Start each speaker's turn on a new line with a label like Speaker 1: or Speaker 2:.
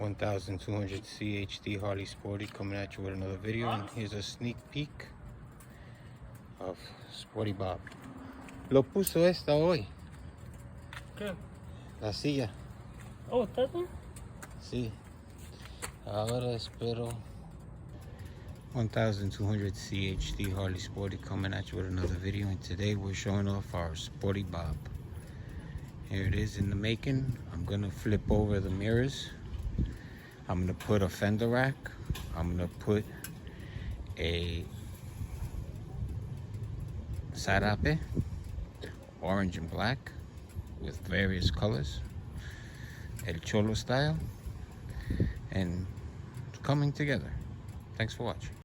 Speaker 1: 1200 CHD Harley Sporty coming at you with another video, and here's a sneak peek of Sporty Bob. Lo puso esta hoy.
Speaker 2: ¿Qué?
Speaker 1: La silla.
Speaker 2: Oh, ¿está bien?
Speaker 1: Sí. Ahora espero. 1200 CHD Harley Sporty coming at you with another video, and today we're showing off our Sporty Bob. Here it is in the making. I'm gonna flip over the mirrors. I'm gonna put a fender rack. I'm gonna put a sarape, orange and black with various colors, El Cholo style, and it's coming together. Thanks for watching.